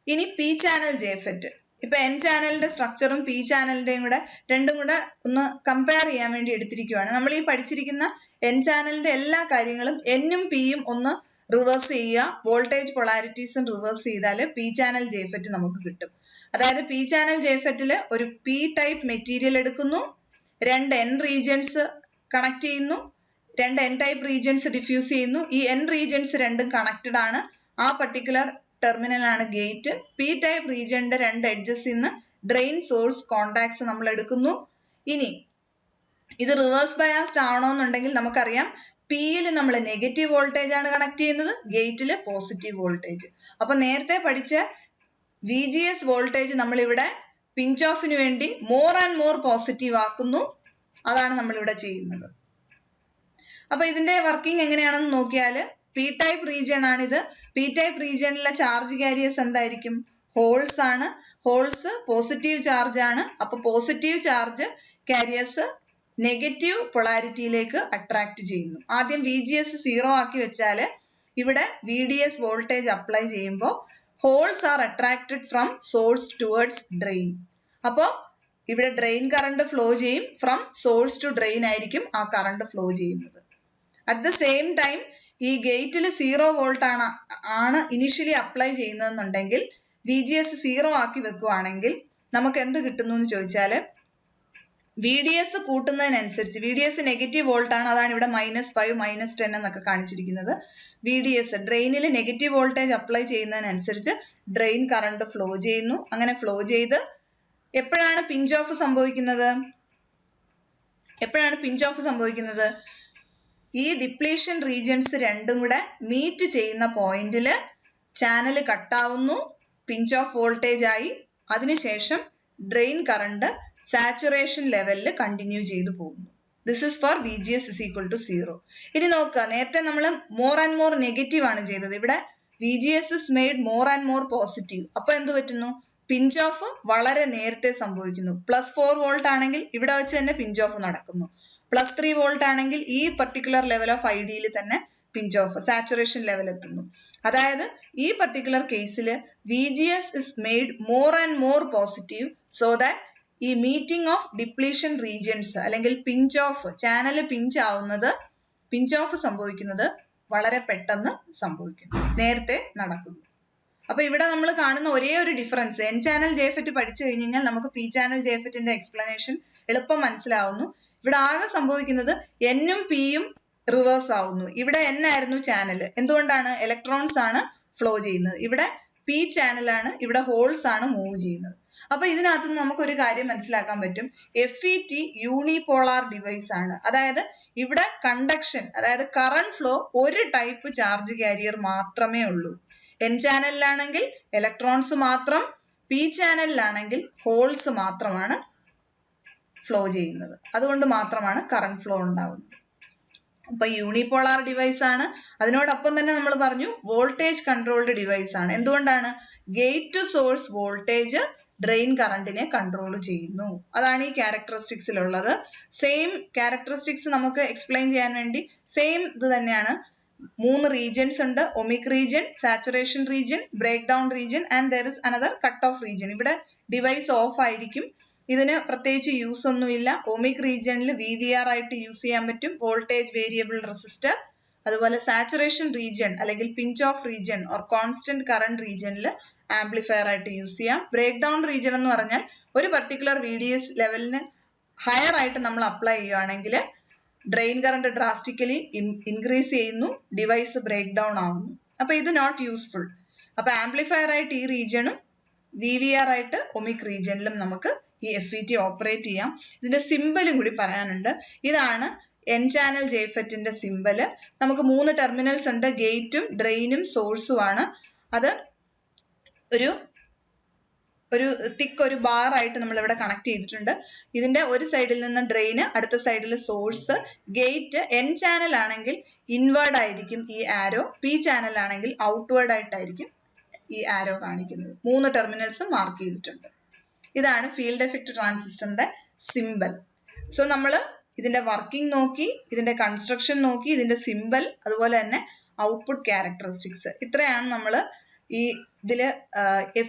ഇനി P ചാനൽ JFET. ഇപ്പൊ N ചാനലിന്റെ സ്ട്രക്ചറും P ചാനലിന്റെയും രണ്ടും കൂടെ ഒന്ന് കമ്പയർ ചെയ്യാൻ വേണ്ടി എടുത്തിരിക്കുകയാണ്. നമ്മൾ ഈ പഠിച്ചിരിക്കുന്ന N ചാനലിന്റെ എല്ലാ കാര്യങ്ങളും N-ഉം P-യും ഒന്ന് റിവേഴ്സ് ചെയ്യുക, വോൾട്ടേജ് പൊളാരിറ്റീസും റിവേഴ്സ് ചെയ്താൽ P ചാനൽ JFET നമുക്ക് കിട്ടും. അതായത് P ചാനൽ JFETൽ ഒരു P ടൈപ്പ് മെറ്റീരിയൽ എടുക്കുന്നു, 2 N റീജിയൻസ് കണക്ട് ചെയ്യുന്നു, 2 N ടൈപ്പ് റീജിയൻസ് ഡിഫ്യൂസ് ചെയ്യുന്നു. ഈ N റീജിയൻസ് രണ്ടും കണക്റ്റഡ് ആണ്. ആ പർട്ടിക്കുലർ ടെർമിനൽ ആണ് ഗേറ്റ്. P ടൈപ്പ് റീജിയന്റെ 2 എഡ്ജസ് നിന്ന് ഡ്രെയിൻ സോഴ്സ് കോണ്ടാക്ട്സ് നമ്മൾ എടുക്കുന്നു. ഇനി ഇത് റിവേഴ്സ് ബയാസ്ഡ് ആവണമെന്നുണ്ടെങ്കിൽ നമുക്കറിയാം പിയിൽ നമ്മൾ നെഗറ്റീവ് വോൾട്ടേജ് ആണ് കണക്ട് ചെയ്യുന്നത്, ഗേറ്റിൽ പോസിറ്റീവ് വോൾട്ടേജ്. അപ്പൊ നേരത്തെ പഠിച്ച VGS വോൾട്ടേജ് നമ്മളിവിടെ പിഞ്ച് ഓഫിന് വേണ്ടി മോർ ആൻഡ് മോർ പോസിറ്റീവ് ആക്കുന്നു. അതാണ് നമ്മളിവിടെ ചെയ്യുന്നത്. അപ്പൊ ഇതിന്റെ വർക്കിംഗ് എങ്ങനെയാണെന്ന് നോക്കിയാൽ പി ടൈപ്പ് റീജിയൺ ആണിത്. പി ടൈപ്പ് റീജിയണിലെ ചാർജ് കാരിയേഴ്സ് എന്തായിരിക്കും? ഹോൾസ് ആണ്. ഹോൾസ് പോസിറ്റീവ് ചാർജ് ആണ്. അപ്പൊ പോസിറ്റീവ് ചാർജ് കാരിയേഴ്സ് നെഗറ്റീവ് പൊളാരിറ്റിയിലേക്ക് അട്രാക്ട് ചെയ്യുന്നു. ആദ്യം VGS 0 ആക്കി വെച്ചാൽ ഇവിടെ VDS വോൾട്ടേജ് അപ്ലൈ ചെയ്യുമ്പോൾ holes are attracted from source towards drain. അപ്പോൾ ഇവിടെ ഡ്രെയിൻ കറണ്ട് ഫ്ലോ ചെയ്യും. ഫ്രം സോഴ്സ് ടു ഡ്രെയിൻ ആയിരിക്കും ആ കറണ്ട് ഫ്ലോ ചെയ്യുന്നത്. അറ്റ് ദ സെയിം ടൈം ഈ ഗേറ്റിൽ 0 വോൾട്ട് ആണ് ഇനിഷ്യലി അപ്ലൈ ചെയ്യുന്നതെന്നുണ്ടെങ്കിൽ VGS 0 ആക്കി വെക്കുവാണെങ്കിൽ നമുക്ക് എന്ത് കിട്ടുന്നു എന്ന് ചോദിച്ചാൽ VDS കൂട്ടുന്നതിനനുസരിച്ച് VDS നെഗറ്റീവ് വോൾട്ട് ആണ്, അതാണ് ഇവിടെ -5 -10 എന്നൊക്കെ കാണിച്ചിരിക്കുന്നത്. VDS ഡ്രെയിനിൽ നെഗറ്റീവ് വോൾട്ടേജ് അപ്ലൈ ചെയ്യുന്നതിനനുസരിച്ച് ഡ്രെയിൻ കറണ്ട് ഫ്ലോ ചെയ്യുന്നു. അങ്ങനെ ഫ്ലോ ചെയ്ത് എപ്പോഴാണ് പിഞ്ച് ഓഫ് സംഭവിക്കുന്നത്? ഈ ഡിപ്ലീഷൻ റീജിയൻസ് രണ്ടും കൂടെ മീറ്റ് ചെയ്യുന്ന പോയിന്റിൽ ചാനൽ കട്ടാവുന്നു, പിഞ്ച് ഓഫ് വോൾട്ടേജ് ആയി. അതിനുശേഷം ഡ്രെയിൻ കറണ്ട് സാച്ചുറേഷൻ ലെവലിൽ കണ്ടിന്യൂ ചെയ്തു പോകുന്നു. This is for VGS = 0. ഇനി നോക്കുക, നേരത്തെ നമ്മൾ മോർ ആൻഡ് മോർ നെഗറ്റീവ് ആണ് ചെയ്തത്. ഇവിടെ VGS is made more and more positive. അപ്പൊ എന്ത് പറ്റുന്നു? പിഞ്ച് ഓഫ് വളരെ നേരത്തെ സംഭവിക്കുന്നു. +4 വോൾട്ട് ആണെങ്കിൽ ഇവിടെ വെച്ച് തന്നെ പിഞ്ച് ഓഫ് നടക്കുന്നു. +3 വോൾട്ട് ആണെങ്കിൽ ഈ പർട്ടിക്കുലർ ലെവൽ ഓഫ് IDയിൽ തന്നെ പിഞ്ച് ഓഫ് സാച്ചുറേഷൻ ലെവൽ എത്തുന്നു. അതായത് ഈ പർട്ടിക്കുലർ കേസിൽ VGS is made more and more positive so that ഈ മീറ്റിംഗ് ഓഫ് ഡിപ്ലീഷൻ റീജിയൻസ് അല്ലെങ്കിൽ pinch of channel pinch of സംഭവിക്കുന്നത് വളരെ പെട്ടെന്ന് സംഭവിക്കുന്നു, നേരത്തെ നടക്കുന്നു. അപ്പൊ ഇവിടെ നമ്മൾ കാണുന്ന ഒരേ ഒരു ഡിഫറൻസ്, N ചാനൽ JFET പഠിച്ചു കഴിഞ്ഞാൽ നമുക്ക് P ചാനൽ JFETന്റെ എക്സ്പ്ലനേഷൻ എളുപ്പം മനസ്സിലാവുന്നു. ഇവിടെ ആകെ സംഭവിക്കുന്നത് N ഉം P യും റിവേഴ്സ് ആവുന്നു. ഇവിടെ N ആയിരുന്നു ചാനൽ. എന്തുകൊണ്ടാണ്? ഇലക്ട്രോൺസ് ആണ് ഫ്ലോ ചെയ്യുന്നത്. ഇവിടെ P ചാനലാണ്, ഇവിടെ ഹോൾസ് ആണ് മൂവ് ചെയ്യുന്നത്. അപ്പൊ ഇതിനകത്ത് നമുക്ക് ഒരു കാര്യം മനസ്സിലാക്കാൻ പറ്റും. FET യൂണിപോളാർ ഡിവൈസ് ആണ്. അതായത് ഇവിടെ കണ്ടക്ഷൻ, അതായത് കറണ്ട് ഫ്ലോ ഒരു ടൈപ്പ് ചാർജ് കാരിയർ മാത്രമേ ഉള്ളൂ. N ചാനലിലാണെങ്കിൽ ഇലക്ട്രോൺസ് മാത്രം, P ചാനലിലാണെങ്കിൽ ഹോൾസ് മാത്രമാണ് ഫ്ലോ ചെയ്യുന്നത്. അതുകൊണ്ട് മാത്രമാണ് കറണ്ട് ഫ്ലോ ഉണ്ടാവുന്നത്. അപ്പൊ യൂണിപോളാർ ഡിവൈസ് ആണ്. അതിനോടൊപ്പം തന്നെ നമ്മൾ പറഞ്ഞു വോൾട്ടേജ് കൺട്രോൾഡ് ഡിവൈസ് ആണ്. എന്തുകൊണ്ടാണ്? Gate to source voltage drain കറണ്ടിനെ കൺട്രോൾ ചെയ്യുന്നു. അതാണ് ഈ ക്യാരക്ടറിസ്റ്റിക്സിലുള്ളത്. സെയിം ക്യാരക്ടറിസ്റ്റിക്സ് നമുക്ക് എക്സ്പ്ലെയിൻ ചെയ്യാൻ വേണ്ടി സെയിം ഇത് തന്നെയാണ്. 3 റീജിയൻസ് ഉണ്ട്. Ohmic region, saturation region, break down region and there is another cutoff region. ഇവിടെ ഡിവൈസ് ഓഫ് ആയിരിക്കും. ഇതിന് പ്രത്യേകിച്ച് യൂസ് ഒന്നുമില്ല. ഒമിക് റീജിയനിൽ VVR ആയിട്ട് യൂസ് ചെയ്യാൻ പറ്റും, വോൾട്ടേജ് വേരിയബിൾ റെസിസ്റ്റർ. അതുപോലെ സാച്ചുറേഷൻ റീജിയൻ അല്ലെങ്കിൽ pinch off region or constant current റീജിയനിൽ ആംപ്ലിഫയർ ആയിട്ട് യൂസ് ചെയ്യാം. ബ്രേക്ക് ഡൗൺ റീജിയൻ എന്ന് പറഞ്ഞാൽ ഒരു പർട്ടിക്കുലർ VDS ലെവലിന് ഹയർ ആയിട്ട് നമ്മൾ അപ്ലൈ ചെയ്യുകയാണെങ്കിൽ ഡ്രെയിൻ കറണ്ട് ഡ്രാസ്റ്റിക്കലി ഇൻക്രീസ് ചെയ്യുന്നു, ഡിവൈസ് ബ്രേക്ക് ഡൗൺ ആവുന്നു. അപ്പൊ ഇത് നോട്ട് യൂസ്ഫുൾ. അപ്പൊ ആംപ്ലിഫയർ ആയിട്ട് ഈ റീജിയനും VVR ആയിട്ട് ഒമിക് റീജിയനിലും നമുക്ക് ഈ FET ഓപ്പറേറ്റ് ചെയ്യാം. ഇതിന്റെ സിമ്പലും കൂടി പറയാനുണ്ട്. ഇതാണ് N ചാനൽ JFETന്റെ സിമ്പല്. നമുക്ക് 3 ടെർമിനൽസ് ഉണ്ട്, ഗേറ്റും ഡ്രെയിനും സോഴ്സും ആണ്. അത് ഒരു തിക്ക് ഒരു ബാർ ആയിട്ട് നമ്മൾ ഇവിടെ കണക്ട് ചെയ്തിട്ടുണ്ട്. ഇതിന്റെ ഒരു സൈഡിൽ നിന്ന് ഡ്രെയിന്, അടുത്ത സൈഡിൽ സോഴ്സ്. ഗേറ്റ് N ചാനൽ ആണെങ്കിൽ ഇൻവേർഡ് ആയിരിക്കും ഈ ആരോ, P ചാനൽ ആണെങ്കിൽ ഔട്ട്വേർഡ് ആയിട്ടായിരിക്കും ഈ ആരോ കാണിക്കുന്നത്. 3 ടെർമിനൽസും മാർക്ക് ചെയ്തിട്ടുണ്ട്. ഇതാണ് ഫീൽഡ് എഫക്റ്റ് ട്രാൻസിസ്റ്ററിന്റെ സിമ്പൽ. സോ നമ്മൾ ഇതിന്റെ വർക്കിംഗ് നോക്കി, ഇതിന്റെ കൺസ്ട്രക്ഷൻ നോക്കി, ഇതിന്റെ സിമ്പൽ, അതുപോലെ തന്നെ ഔട്ട്പുട്ട് ക്യാരക്ടറിസ്റ്റിക്സ്. ഇത്രയാണ് നമ്മൾ ഈ ഇതില്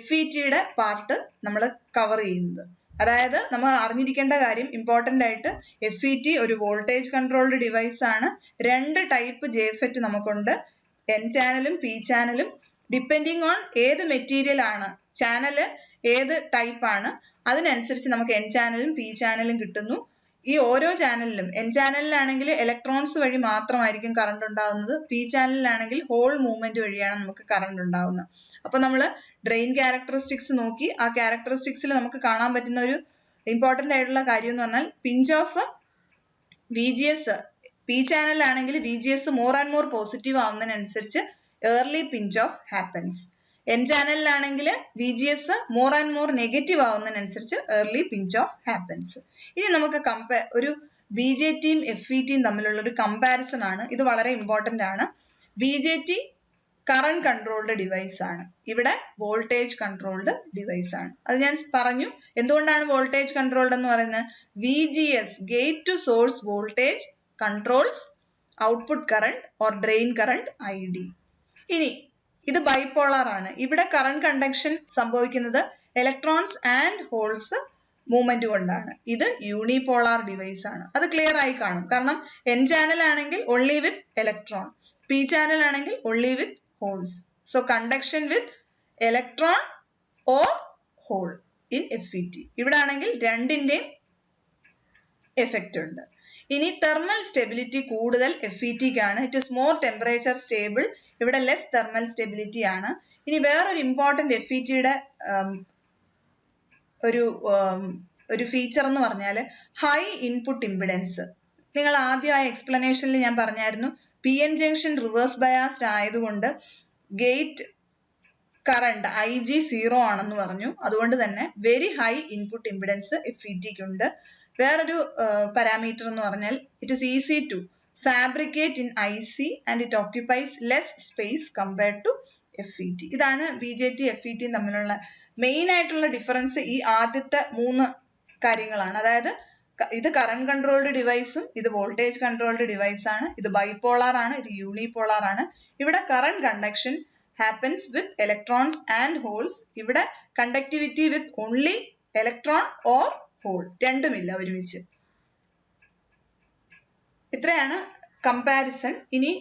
FETയുടെ പാർട്ട് നമ്മൾ കവർ ചെയ്യുന്നത്. അതായത് നമ്മൾ അറിഞ്ഞിരിക്കേണ്ട കാര്യം ഇമ്പോർട്ടന്റ് ആയിട്ട്, FET ഒരു വോൾട്ടേജ് കൺട്രോൾഡ് ഡിവൈസ് ആണ്. 2 ടൈപ്പ് JFET നമുക്കുണ്ട്, N ചാനലും P ചാനലും. ഡിപ്പെൻഡിങ് ഓൺ ഏത് മെറ്റീരിയൽ ആണ്, ചാനല് ഏത് ടൈപ്പ് ആണ്, അതിനനുസരിച്ച് നമുക്ക് N ചാനലും P ചാനലും കിട്ടുന്നു. ഈ ഓരോ ചാനലിലും N ചാനലിലാണെങ്കിൽ ഇലക്ട്രോൺസ് വഴി മാത്രമായിരിക്കും കറണ്ട് ഉണ്ടാവുന്നത്, P ചാനലിലാണെങ്കിൽ ഹോൾ മൂവ്മെന്റ് വഴിയാണ് നമുക്ക് കറണ്ട് ഉണ്ടാവുന്നത്. അപ്പൊ നമ്മൾ ഡ്രെയിൻ ക്യാരക്ടറിസ്റ്റിക്സ് നോക്കി. ആ ക്യാരക്ടറിസ്റ്റിക്സിൽ നമുക്ക് കാണാൻ പറ്റുന്ന ഒരു ഇമ്പോർട്ടൻ്റ് ആയിട്ടുള്ള കാര്യം എന്ന് പറഞ്ഞാൽ പിഞ്ച് ഓഫ് VGS പി ചാനലിലാണെങ്കിൽ VGS more and more positive ആവുന്നതിനനുസരിച്ച് early pinch off happens. N ചാനലിലാണെങ്കിൽ VGS more and more negative ആവുന്നതിനനുസരിച്ച് ഏർലി പിഞ്ച് ഓഫ് ഹാപ്പൻസ്. ഇനി നമുക്ക് ഒരു BJT യും FET യും തമ്മിലുള്ള ഒരു കമ്പാരിസൺ ആണ്. ഇത് വളരെ ഇമ്പോർട്ടൻ്റ് ആണ്. BJT കറന്റ് കൺട്രോൾഡ് ഡിവൈസ് ആണ്. ഇവിടെ വോൾട്ടേജ് കൺട്രോൾഡ് ഡിവൈസ് ആണ്. അത് ഞാൻ പറഞ്ഞു. എന്തുകൊണ്ടാണ് വോൾട്ടേജ് കൺട്രോൾഡ് എന്ന് പറയുന്നത്? VGS gate to source voltage controls output current or drain current ID. ഇനി ഇത് ബൈപോളാർ ആണ്. ഇവിടെ കറന്റ് കണ്ടക്ഷൻ സംഭവിക്കുന്നത് ഇലക്ട്രോൺസ് ആൻഡ് ഹോൾസ് മൂവ്മെന്റ് കൊണ്ടാണ്. ഇത് യൂണിപോളാർ ഡിവൈസ് ആണ്. അത് ക്ലിയർ ആയി കാണും. കാരണം N ചാനൽ ആണെങ്കിൽ only with electron, P channel ആണെങ്കിൽ only with holes. So conduction with electron or hole in FET. ഇവിടെ ആണെങ്കിൽ രണ്ടിന്റെയും എഫക്റ്റ് ഉണ്ട്. ഇനി തെർമൽ സ്റ്റെബിലിറ്റി കൂടുതൽ FET ക്കാണ്. It is more temperature stable. ഇവിടെ ലെസ് തെർമൽ സ്റ്റെബിലിറ്റി ആണ്. ഇനി വേറൊരു ഇമ്പോർട്ടന്റ് FET-യുടെ ഒരു ഫീച്ചർ എന്ന് പറഞ്ഞാൽ ഹൈ ഇൻപുട്ട് ഇമ്പിഡൻസ്. നിങ്ങൾ ആദ്യമായ എക്സ്പ്ലനേഷനിൽ ഞാൻ പറഞ്ഞായിരുന്നു PN ജംഗ്ഷൻ റിവേഴ്സ് ബയാസ്ഡ് ആയതുകൊണ്ട് ഗേറ്റ് കറണ്ട് IG 0 ആണെന്ന് പറഞ്ഞു. അതുകൊണ്ട് തന്നെ വെരി ഹൈ ഇൻപുട്ട് ഇമ്പിഡൻസ് FET-ക്ക് ഉണ്ട്. വേറൊരു പാരാമീറ്റർ എന്ന് പറഞ്ഞാൽ it is easy to fabricate in IC and it occupies less space compared to FET. ഇതാണ് BJT FET തമ്മിലുള്ള മെയിൻ ആയിട്ടുള്ള ഡിഫറൻസ്. ഈ ആദ്യത്തെ 3 കാര്യങ്ങളാണ്. അതായത് ഇത് കറന്റ് കൺട്രോൾഡ് ഡിവൈസും ഇത് വോൾട്ടേജ് കൺട്രോൾഡ് ഡിവൈസ് ആണ്. ഇത് ബൈപോളാർ ആണ്, ഇത് യൂണിപോളാർ ആണ്. ഇവിടെ current conduction happens with electrons and holes. ഇവിടെ conductivity with only electron or hole, രണ്ടുമില്ല ഒരുമിച്ച്. ഇത്രയാണ് കമ്പാരിസൺ. ഇനി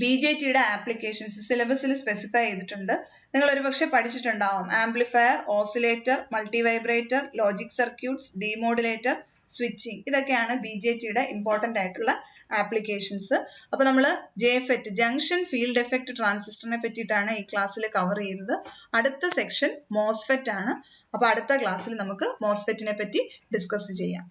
BJT-യുടെ ആപ്ലിക്കേഷൻസ് സിലബസിൽ സ്പെസിഫൈ ചെയ്തിട്ടുണ്ട്. നിങ്ങൾ ഒരുപക്ഷെ പഠിച്ചിട്ടുണ്ടാവും. Amplifier, oscillator, multivibrator, logic circuits, demodulator, switching. ഇതൊക്കെയാണ് BJT-യുടെ ഇമ്പോർട്ടൻ്റ് ആയിട്ടുള്ള ആപ്ലിക്കേഷൻസ്. അപ്പോൾ നമ്മൾ JFET ജംഗ്ഷൻ ഫീൽഡ് എഫക്റ്റ് ട്രാൻസിസ്റ്ററിനെ പറ്റിയിട്ടാണ് ഈ ക്ലാസ്സിൽ കവർ ചെയ്തത്. അടുത്ത സെക്ഷൻ MOSFET ആണ്. അപ്പോൾ അടുത്ത ക്ലാസ്സിൽ നമുക്ക് MOSFET-നെ പറ്റി ഡിസ്കസ് ചെയ്യാം.